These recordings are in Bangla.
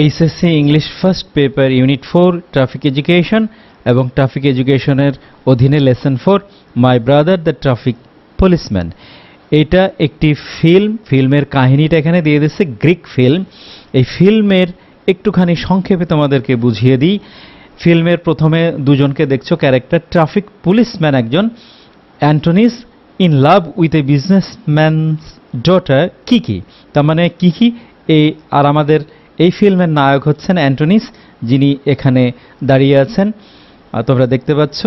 HSC English first paper unit 4 traffic education এবং ট্রাফিক এডুকেশনের অধীনে lesson 4 my brother the traffic policeman. এটা একটি ফিল্মের কাহিনীটা এখানে দিয়ে দিচ্ছে, গ্রিক ফিল্ম। এই ফিল্মের একটুখানি সংক্ষেপে তোমাদেরকে বুঝিয়ে দিই। ফিল্মের প্রথমে দুজনকে দেখছো ক্যারেক্টার, ট্রাফিক পুলিশম্যান একজন Antonis, in love with a businessman's daughter Kiki. তার মানে কিকি এই, আর আমাদের এই ফিল্মের নায়ক হচ্ছেন অ্যান্টনিস, যিনি এখানে দাঁড়িয়ে আছেন, তোমরা দেখতে পাচ্ছ।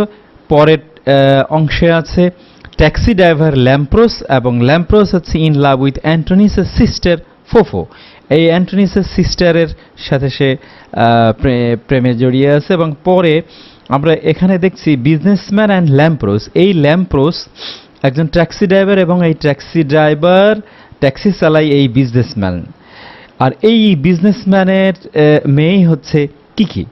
পরের অংশে আছে ট্যাক্সি ড্রাইভার ল্যাম্প্রোস, এবং ল্যাম্প্রোস হচ্ছে in love with অ্যান্টনিসের sister FOFO. এই অ্যান্টনিসের সিস্টারের সাথে সে প্রেমে জড়িয়ে আছে। এবং পরে আমরা এখানে দেখছি বিজনেসম্যান অ্যান্ড ল্যাম্প্রোস। এই ল্যাম্প্রোস একজন ট্যাক্সি ড্রাইভার, এবং এই ট্যাক্সি ড্রাইভার ট্যাক্সি চালায় এই বিজনেসম্যান, আর এই বিজনেসম্যানের মেয়েই হচ্ছে কিকি।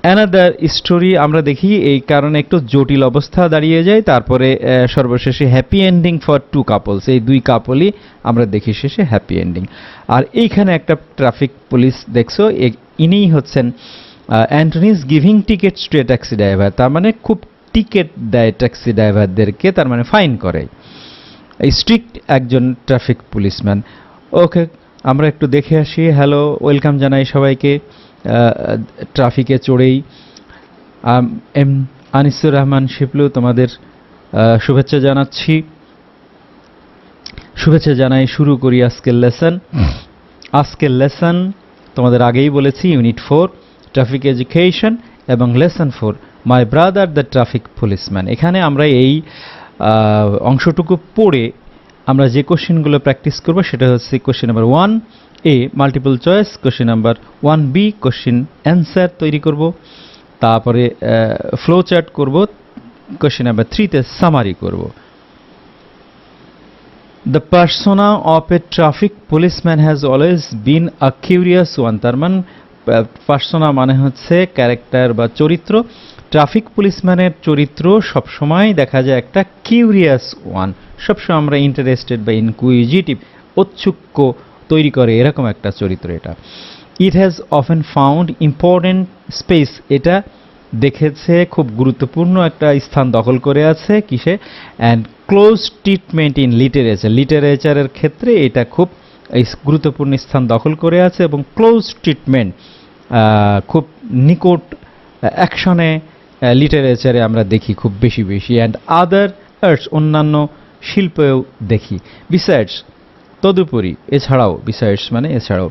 অ্যানাদার স্টোরি আমরা দেখি, এই কারণে একটু জটিল অবস্থা দাঁড়িয়ে যায়। তারপরে সর্বশেষে happy ending for two couples, এই দুই কাপলই আমরা দেখি শেষে হ্যাপি এন্ডিং। আর এইখানে একটা ট্রাফিক পুলিশ দেখছো, ইনিই হচ্ছেন Antonis giving tickets to a taxi driver. তার মানে খুব টিকেট দেয় ট্যাক্সি ড্রাইভারদেরকে, তার মানে ফাইন করে। এই স্ট্রিক্ট একজন ট্রাফিক পুলিশম্যান। ওকে, আমরা একটু দেখে আসি। হ্যালো, ওয়েলকাম জানাই সবাইকে ট্রাফিকে চড়েই। এম আনিসুর রহমান শিপলু, তোমাদের শুভেচ্ছা জানাচ্ছি। শুভেচ্ছা জানাই, শুরু করি আজকের লেসন। আজকের লেসন তোমাদের আগেই বলেছি, ইউনিট 4 ট্রাফিক এডুকেশন এবং lesson 4 my brother the traffic policeman. এখানে আমরা এই অংশটুকু পড়ে আমরা যে কোশ্চেনগুলো প্র্যাকটিস করব সেটা হচ্ছে question number 1A multiple choice, question number 1B question answer তৈরি করব, তারপরে ফ্লো চার্ট করব, কোশ্চেন নাম্বার 3তে সামারি করব। The persona of A traffic policeman has always been a curious one. তার মানে পার্সোনা মানে হচ্ছে ক্যারেক্টার বা চরিত্র। ট্রাফিক পুলিশম্যানের চরিত্র সবসময় দেখা যায় একটা কিউরিয়াস ওয়ান, সবসময় আমরা ইন্টারেস্টেড বা ইনকুইজিটিভ, ঔৎসুক্য তৈরি করে এরকম একটা চরিত্র এটা। It has often found important space, এটা দেখেছে খুব গুরুত্বপূর্ণ একটা স্থান দখল করে আছে কিসে, and close treatment in literature. লিটারেচারের ক্ষেত্রে এটা খুব গুরুত্বপূর্ণ স্থান দখল করে আছে, এবং ক্লোজ ট্রিটমেন্ট খুব নিকট অ্যাকশনে লিটারেচারে আমরা দেখি খুব বেশি বেশি। অ্যান্ড আদার আর্টস, অন্যান্য শিল্পেও দেখি। বিসাইডস, তদুপরি, এছাড়াও, বিসাইডস মানে এছাড়াও।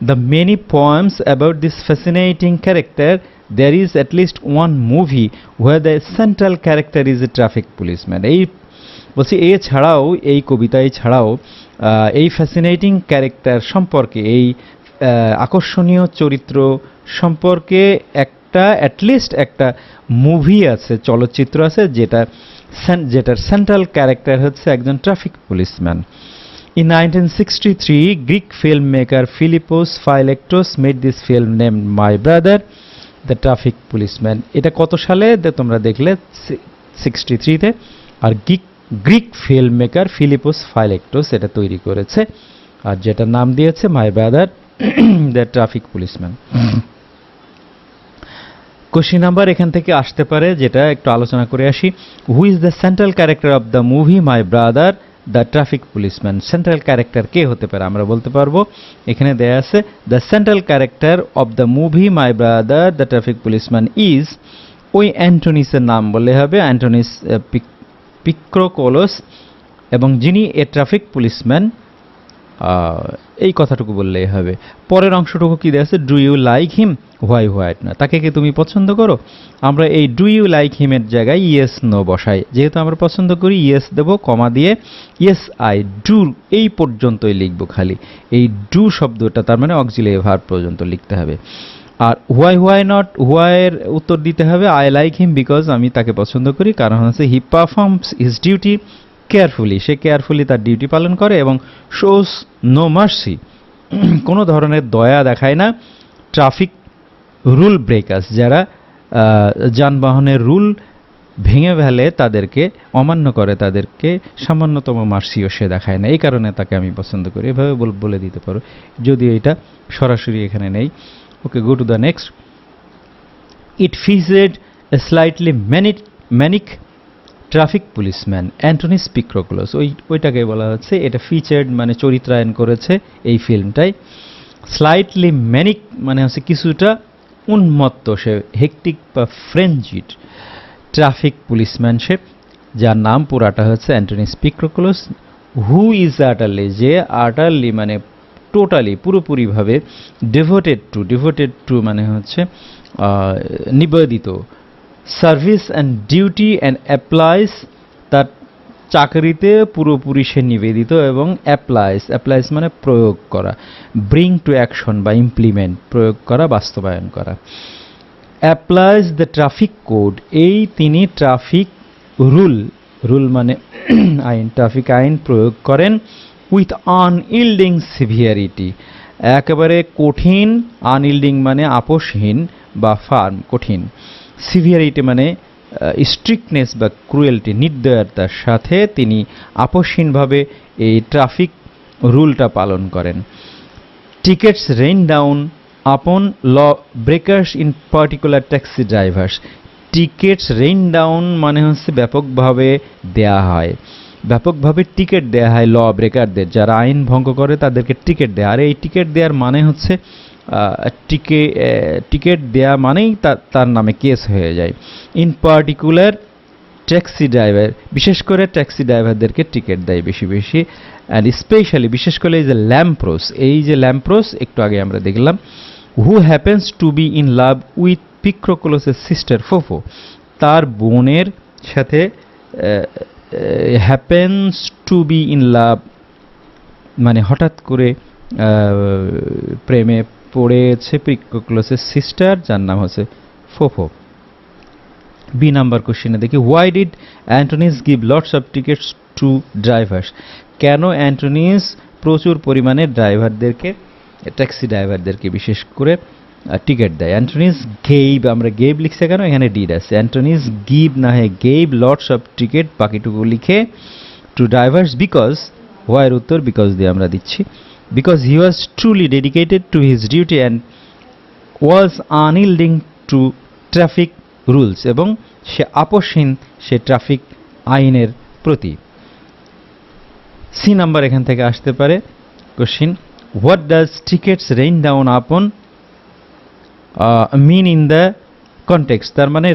The many poems about this fascinating character, there is at least one movie where the central character is a traffic policeman. এই বলছি, এছাড়াও এই কবিতায় ছাড়াও এই ফ্যাসিনেটিং ক্যারেক্টার সম্পর্কে, এই আকর্ষণীয় চরিত্র সম্পর্কে একটা অ্যাটলিস্ট একটা মুভি আছে, চলচ্চিত্র আছে, যেটার সেন্ট্রাল ক্যারেক্টার হচ্ছে একজন traffic policeman. In 1963, Greek filmmaker Philippos Phylektos made this film named My Brother the traffic policeman. এটা কত সালে তোমরা দেখলে? 63তে। আর Greek film maker Filippos Fylaktos এটা তৈরি করেছে, আর যেটা নাম দিয়েছে my brother the traffic policeman. Question number এখান থেকে আসতে পারে, যেটা একটু আলোচনা করে আসি। Who is the central character of the movie my brother the traffic policeman? Central character কে হতে পারে? আমরা বলতে পারবো, এখানে দেয়া আছে the central character of the movie my brother the traffic policeman is, ওই অ্যান্টনিসের নাম বললে হবে, অ্যান্টনিস পিক্রোকোলোস, এবং যিনি এ ট্রাফিক পুলিশম্যান, এই কথাটুকু বললেই হবে। পরের অংশটুকু কি দেয়া আছে? Do you like him, why white না, তাকে কি তুমি পছন্দ করো? আমরা এই ডু ইউ লাইক হিমের জায়গায় ইয়েস নো বসাই, যেহেতু আমরা পছন্দ করি ইয়েস দেব কমা দিয়ে, ইয়েস আই ডু এই পর্যন্তই লিখব খালি। এই ডু শব্দটা তার মানে অক্সিলিয়ারি ভার্ব পর্যন্ত লিখতে হবে। আর হোয়াই নট, হোয়াইয়ের উত্তর দিতে হবে আই লাইক হিম বিকজ, আমি তাকে পছন্দ করি কারণ হচ্ছে হি পারফর্মস হিজ ডিউটি কেয়ারফুলি, সে কেয়ারফুলি তার ডিউটি পালন করে, এবং শোস নো মার্সি, কোনো ধরনের দয়া দেখায় না ট্রাফিক রুল ব্রেকার্স, যারা যানবাহনের রুল ভেঙে ফেলে, তাদেরকে অমান্য করে, তাদেরকে সামান্যতম মার্সিও সে দেখায় না। এই কারণে তাকে আমি পছন্দ করি। এভাবে বলে দিতে পারো, যদিও এটা সরাসরি এখানে নেই। Okay, go to the next. It featured a slightly manic traffic policeman Antoni Picroclos. ওইটাকে বলা হচ্ছে, এটা ফিচার্ড মানে চরিত্রায়ন করেছে এই ফিল্মটাই। স্লাইটলি ম্যানিক মানে হচ্ছে কিছুটা উন্মত্ত, সে হেকটিক বা ফ্রেঞ্জিড ট্রাফিক পুলিশম্যানশিপ, যার নাম পুরাটা হচ্ছে অ্যান্টনি পিক্রোক্লোস, হু ইজ আটারলি, যে আটারলি মানে টোটালি পুরোপুরিভাবে ডিভোটেড টু মানে হচ্ছে নিবেদিত, service and duty and applies, তার চাকরিতে পুরোপুরি সে নিবেদিত এবং অ্যাপ্লাইজ মানে প্রয়োগ করা, ব্রিং টু অ্যাকশন বা ইমপ্লিমেন্ট প্রয়োগ করা, বাস্তবায়ন করা। অ্যাপ্লাইজ দ্য ট্রাফিক কোড, এই তিনি ট্রাফিক রুল মানে আইন, ট্রাফিক আইন প্রয়োগ করেন উইথ আনইল্ডিং সিভিয়ারিটি, একেবারে কঠিন, আনইল্ডিং মানে আপোষহীন বা ফার্ম, কঠিন, সিভিয়ারিটি মানে স্ট্রিক্টনেস বা ক্রুয়েলটি, নির্দয়তার সাথে তিনি আপোষহীনভাবে এই ট্রাফিক রুলটা পালন করেন। Tickets rain down upon law breakers in particular taxi drivers, tickets rain down মানে হচ্ছে ব্যাপকভাবে দেয়া হয়, ব্যাপকভাবে টিকিট দেয়া হয় ল ব্রেকারদের, যারা আইন ভঙ্গ করে তাদেরকে টিকিট দেয়। আর এই টিকিট দেওয়ার মানে হচ্ছে টিকিট দেয়া মানেই তার নামে কেস হয়ে যায়। ইন পার্টিকুলার ট্যাক্সি ড্রাইভার, বিশেষ করে ট্যাক্সি ড্রাইভারদেরকে টিকিট দেয় বেশি বেশি। অ্যান্ড স্পেশালি বিশেষ করে এই যে ল্যাম্প্রোস, এই যে ল্যাম্প্রোস একটু আগে আমরা দেখলাম, who happens to be in love with পিক্রোক্লোসের সিস্টার ফোফো, তার বোনের সাথে happens to be in love মানে হঠাৎ করে প্রেমে পড়েছে পিক্রোক্লোসের সিস্টার, যার নাম হচ্ছে ফোফো। বি নাম্বার কোশ্চেনে দেখি, why did Antonis give lots of tickets to drivers, কেন অ্যান্টনিস প্রচুর পরিমাণে ড্রাইভারদেরকে, ট্যাক্সি ড্রাইভারদেরকে বিশেষ করে টিকিট দেয়। অ্যান্টনিস গেইভ, আমরা গেইভ লিখছে কেন, এখানে ডিড আছে, অ্যান্টনিস গিভ না হয় গেইভ লটস অফ টিকিট, বাকিটুকু লিখে টু ড্রাইভার্স, বিকজ, হোয়াইয়ের উত্তর বিকজ দিয়ে আমরা দিচ্ছি, because he was truly dedicated to his duty and was unyielding to traffic rules, এবং সে আপোষহীন সে ট্রাফিক আইনের প্রতি। সি নাম্বার এখান থেকে আসতে পারে question, what does tickets rain down upon mean in the context, তার মানে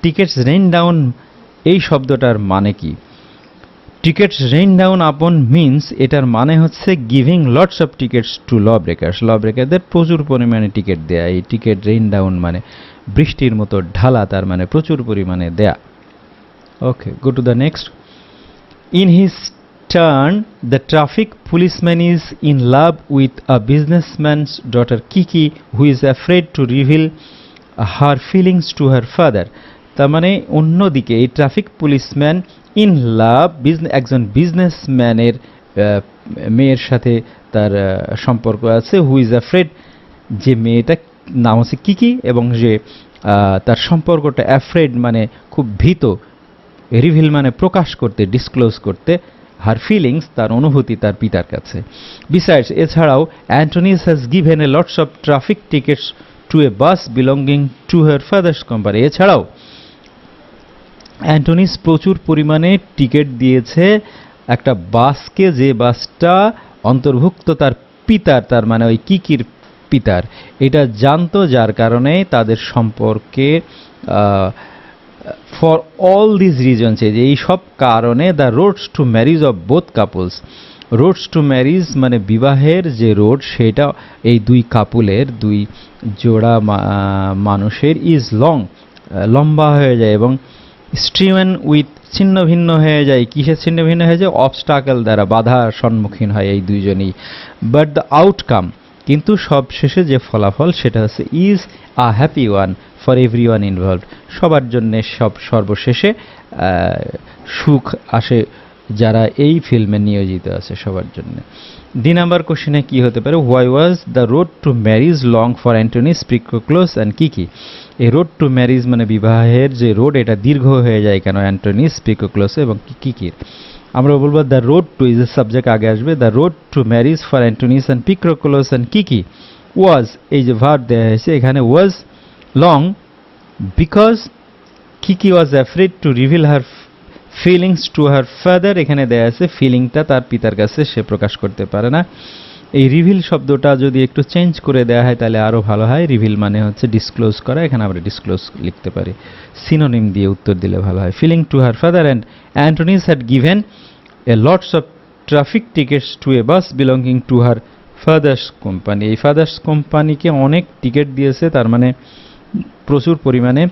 টিকেটস রেইন ডাউন এই শব্দটার মানে কি? Tickets rain down upon means, এটার মানে হচ্ছে giving lots of tickets to lawbreakers, law ব্রেকারদের প্রচুর পরিমাণে টিকিট দেয়া। এই টিকেট রেইন ডাউন মানে বৃষ্টির মতো ঢালা, তার মানে প্রচুর পরিমাণে দেয়া। Okay, go to the next. In his turn the traffic policeman is in love with a businessman's daughter Kiki, who is afraid to reveal her feelings to her father, তার মানে অন্যদিকে এই ট্রাফিক পুলিশম্যান ইন লাভ, একজন বিজনেসম্যানের মেয়ের সাথে তার সম্পর্ক আছে, হু ইজ অ্যাফ্রেড, যে মেয়েটা নাম হচ্ছে কিকি, এবং যে তার সম্পর্কটা অ্যাফ্রেড মানে খুব ভীত, রিভিল মানে প্রকাশ করতে, ডিসক্লোজ করতে, হার ফিলিংস তার অনুভূতি তার পিতার কাছে। বিসাইডস, এছাড়াও Antonis has given a lots of traffic tickets to a bus belonging to her father's company, এছাড়াও অ্যান্টনিস প্রচুর পরিমাণে টিকিট দিয়েছে একটা বাসকে, যে বাসটা অন্তর্ভুক্ত তার পিতার, তার মানে ওই কিকির পিতার, এটা জানতো, যার কারণে তাদের সম্পর্কে ফর অল দিস রিজনস, এই সব কারণে the roads to marriage of both couples, roads to marriage মানে বিবাহের যে রোড, সেটা এই দুই কাপুলের, দুই জোড়া মানুষের, ইজ লং লম্বা হয়ে যায়, এবং স্ট্রিমেন উইথ ছিন্ন ভিন্ন হয়ে যায়, কিসের ছিন্ন ভিন্ন হয়ে যায়, অবস্টাকেল দ্বারা বাধার সম্মুখীন হয় এই দুইজনই। বাট দ্য আউটকাম, কিন্তু সব শেষে যে ফলাফল সেটা হচ্ছে is a happy one for every one involved, সবার জন্যে সর্বশেষে সুখ আসে যারা এই ফিল্মে নিয়োজিত আছে, সবার জন্য। 2 নাম্বার কোশ্চেনে কি হতে পারে, why was the road to marriage long for Antonis Picroclos and Kiki, এই রোড টু ম্যারিজ মানে বিবাহের যে রোড এটা দীর্ঘ হয়ে যায় কেন অ্যান্টনিস পিকোক্লোস এবং কিকির। আমরা বলবো the road to is a subject আগে আসবে, the road to marriage for Antonis and Picoclos and Kiki was, এই যে ভার্ব দেওয়া হয়েছে এখানে was long because Kiki was afraid to reveal her feelings to her father. এখানে দেয়া আছে ফিলিংটা তার পিতার কাছে সে প্রকাশ করতে পারে না। এই রিভিল শব্দটা যদি একটু চেঞ্জ করে দেওয়া হয় তাহলে আরও ভালো হয়। রিভিল মানে হচ্ছে ডিসক্লোজ করা, এখানে আমরা ডিসক্লোজ লিখতে পারি, সিনোনিম দিয়ে উত্তর দিলে ভালো হয়। Feeling to her father and Antonis had given a lots of traffic tickets to a bus belonging to her father's company. এই ফাদার্স কোম্পানিকে অনেক টিকিট দিয়েছে, তার মানে প্রচুর পরিমাণে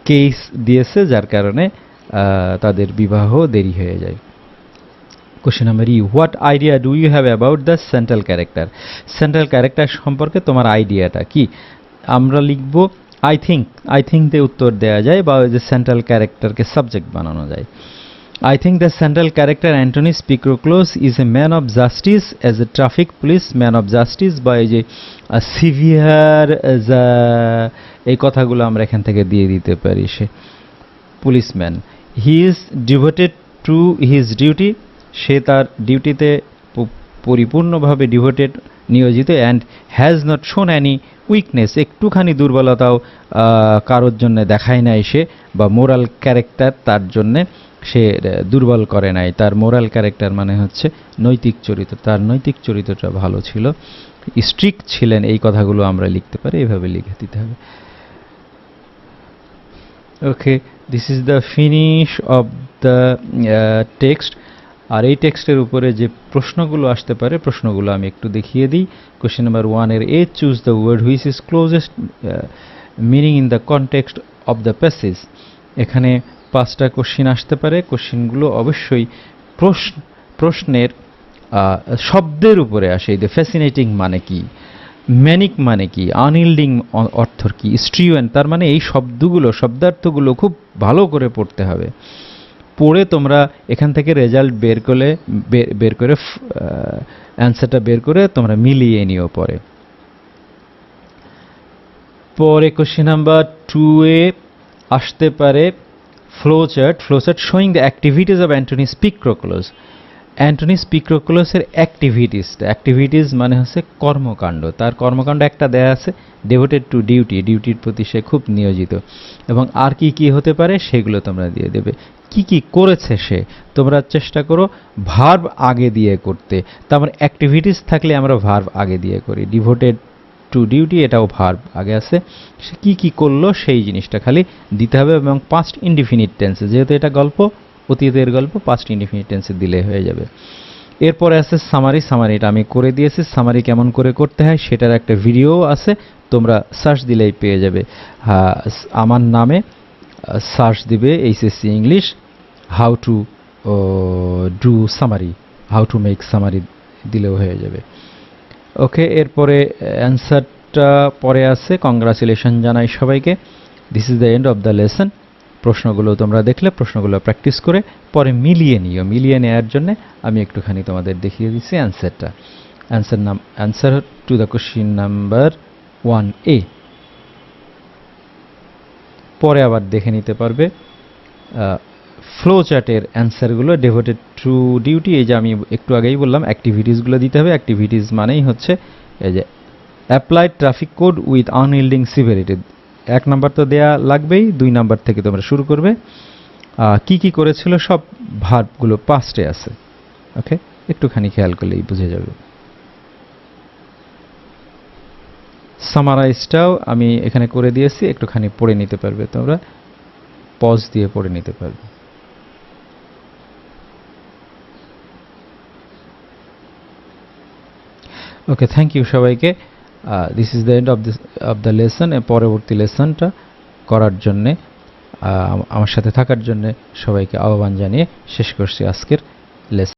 কেস দিয়েছে, যার কারণে তাদের বিবাহ দেরি হয়ে যায়। Question number E, what idea do you have about the central character? Central character সম্পর্কে তোমার আইডিয়াটা কি? আমরা লিখব আই থিঙ্ক। আই থিঙ্ক দিয়ে উত্তর দেওয়া যায় বা ওই যে সেন্ট্রাল ক্যারেক্টারকে সাবজেক্ট বানানো যায়। I think the central character Antonis Picroclos is a man of justice as a traffic police man of justice by যে সিভিয়ার এই কথাগুলো আমরা এখান থেকে দিয়ে দিতে পারি। সে policeman, he is devoted to his duty, সে তার ডিউটিতে পরিপূর্ণভাবে ডিভোটেড নিয়োজিত, and has not shown any weakness, একটুখানি দুর্বলতাও কারোর জন্য দেখায় নাই সে, বা মোরাল ক্যারেক্টার তার জন্যে সে দুর্বল করে নাই। তার মোরাল ক্যারেক্টার মানে হচ্ছে নৈতিক চরিত্র, তার নৈতিক চরিত্রটা ভালো ছিল, স্ট্রিক্ট ছিলেন, এই কথাগুলো আমরা লিখতে পারি, এইভাবে লিখে দিতে হবে। Okay, this is the finish of the text. আর এই টেক্সটের উপরে যে প্রশ্নগুলো আসতে পারে প্রশ্নগুলো আমি একটু দেখিয়ে দিই। কোশ্চেন নাম্বার 1 এর A, choose the word which is closest meaning in the context of the passage. এখানে 5টা কোশ্চিন আসতে পারে। কোশ্চিনগুলো অবশ্যই প্রশ্নের শব্দের উপরে আসে। এই যে ফ্যাসিনেটিং মানে কি, ম্যানিক মানে কি, আনইল্ডিং অর্থ কি, স্ট্রিওয়েন তার মানে এই শব্দগুলো শব্দার্থগুলো খুব ভালো করে পড়তে হবে। পড়ে তোমরা এখান থেকে রেজাল্ট বের করে অ্যান্সারটা বের করে তোমরা মিলিয়ে নিও পরে। কোশ্চেন নাম্বার 2 এ আসতে পারে flowchart showing the activities of Antonis Picroclos. Antonis পিক্রোক্লোসের অ্যাক্টিভিটিস মানে হচ্ছে কর্মকাণ্ড। তার কর্মকাণ্ড একটা দেয়া আছে, ডেভোটেড টু ডিউটি, ডিউটির প্রতি সে খুব নিয়োজিত, এবং আর কি কি হতে পারে সেগুলো তোমরা দিয়ে দেবে। কি কি করেছে সে, তোমরা চেষ্টা করো ভার্ব আগে দিয়ে করতে। তারপর অ্যাক্টিভিটিস থাকলে আমরা ভার্ব আগে দিয়ে করি, ডিভোটেড টু ডিউটি এটাও ভার্ব আগে আছে, সে কি কি করলো সেই জিনিসটা খালি দিতে হবে, এবং পাস্ট ইনডিফিনিট টেন্সে, যেহেতু এটা গল্প, অতীতের গল্প, পাস্ট ইনডিফিনিট টেন্সে দিলে হয়ে যাবে। এরপরে আছে সামারিটা আমি করে দিয়েছি। সামারি কেমন করে করতে হয় সেটার একটা ভিডিও আছে, তোমরা সার্চ দিলেই পেয়ে যাবে। আমার নামে সার্চ দিবে HSC English how to do summary, how to make summary দিলেও হয়ে যাবে। ওকে, এরপরে অ্যান্সারটা পরে আছে। কংগ্রাচুলেশন জানাই সবাইকে। This is the end of the lesson. প্রশ্নগুলো তোমরা দেখলে, প্রশ্নগুলো প্র্যাকটিস করে পরে মিলিয়ে নিও। মিলিয়ে নেওয়ার জন্য আমি একটুখানি তোমাদের দেখিয়ে দিচ্ছি অ্যান্সারটা। Answer to the question number 1A। পরে আবার দেখে নিতে পারবে ফ্লো চার্টের অ্যান্সারগুলো। ডেভোটেড টু ডিউটি, এই যে আমি একটু আগেই বললাম অ্যাক্টিভিটিসগুলো দিতে হবে। অ্যাক্টিভিটিস মানেই হচ্ছে এই যে applied traffic code with unyielding severity. 1 number তো দেয়া লাগবেই, 2 নাম্বার থেকে তোমরা শুরু করবে। কি কি করেছিল সব ভার্বগুলো পাস্টে আছে। ওকে, একটুখানি খেয়াল করলেই বুঝে যাবে। সামারাইজটাও আমি এখানে করে দিয়েছি, একটুখানি পড়ে নিতে পারবে তোমরা, পজ দিয়ে পড়ে নিতে পারবে। ওকে, থ্যাংক ইউ সবাইকে। This is the end of the lesson. পরবর্তী লেসনটা করার জন্যে আমার সাথে থাকার জন্যে সবাইকে আহ্বান জানিয়ে শেষ করছি আজকের লেসন।